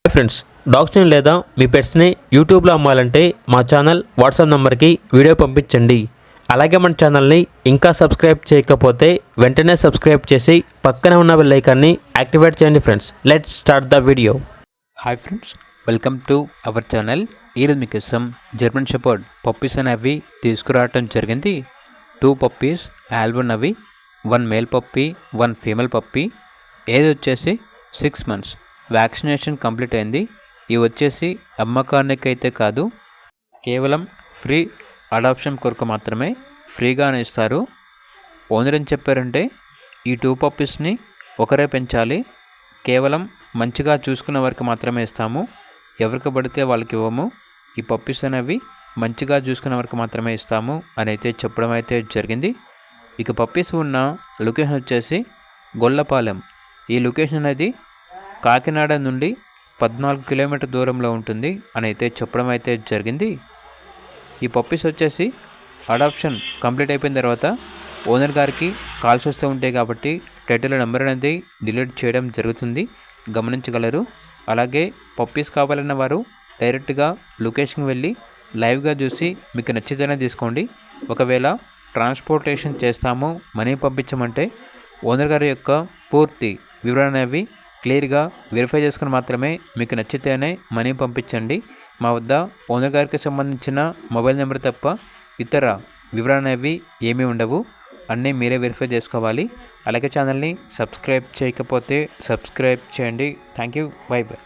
Friends, డాగ్స్ని లేదా మీ పెట్స్ని యూట్యూబ్లో అమ్మాలంటే మా ఛానల్ వాట్సాప్ నెంబర్కి వీడియో పంపించండి. అలాగే మన ఛానల్ని ఇంకా సబ్స్క్రైబ్ చేయకపోతే వెంటనే సబ్స్క్రైబ్ చేసి పక్కనే ఉన్న బెల్ ఐకాన్ని యాక్టివేట్ చేయండి. Friends, let's start the video. Hi friends, welcome to our channel. ఈరోజు మీకోసం జర్మన్ షెపర్డ్ పప్పీస్ అనేవి తీసుకురావటం జరిగింది. 2 పప్పీస్ ఆల్బన్ అవి, 1 మేల్ పప్పీ, 1 ఫీమేల్ పప్పీ. ఏది వచ్చేసి 6 months. వ్యాక్సినేషన్ కంప్లీట్ అయింది. ఇవి వచ్చేసి అమ్మకానికి అయితే కాదు, కేవలం ఫ్రీ అడాప్షన్ కొరకు మాత్రమే ఫ్రీగానే ఇస్తారు. ఓనర్ ఏం చెప్పారంటే ఈ 2 పప్పీస్ని ఒకరే పెంచాలి, కేవలం మంచిగా చూసుకున్న వారికి మాత్రమే ఇస్తాము, ఎవరికి పడితే వాళ్ళకి ఇవ్వము, ఈ పప్పీస్ అనేవి మంచిగా చూసుకున్న వారికి మాత్రమే ఇస్తాము అని అయితే చెప్పడం అయితే జరిగింది. ఇక పప్పీస్ ఉన్న లొకేషన్ వచ్చేసి గొల్లపాలెం. ఈ లొకేషన్ అనేది కాకినాడ నుండి 14 కిలోమీటర్ దూరంలో ఉంటుంది అని అయితే చెప్పడం అయితే జరిగింది. ఈ పప్పీస్ వచ్చేసి అడాప్షన్ కంప్లీట్ అయిపోయిన తర్వాత ఓనర్ గారికి కాల్స్ వస్తూ ఉంటాయి కాబట్టి టైటిల్ నెంబర్ అనేది డిలీట్ చేయడం జరుగుతుంది, గమనించగలరు. అలాగే పప్పీస్ కావాలన్న వారు డైరెక్ట్గా లొకేషన్కి వెళ్ళి లైవ్గా చూసి మీకు నచ్చితేనే తీసుకోండి. ఒకవేళ ట్రాన్స్పోర్టేషన్ చేస్తాము, మనీ పంపించమంటే ఓనర్ గారి యొక్క పూర్తి వివరణ అనేవి క్లియర్గా వెరిఫై చేసుకుని మాత్రమే మీకు నచ్చితేనే మనీ పంపించండి. మా వద్ద ఓనర్ గారికి సంబంధించిన మొబైల్ నెంబర్ తప్ప ఇతర వివరణ అనేవి ఏమీ ఉండవు, అన్నీ మీరే వెరిఫై చేసుకోవాలి. అలాగే ఛానల్ని సబ్స్క్రైబ్ చేయకపోతే సబ్స్క్రైబ్ చేయండి. Thank you, by by.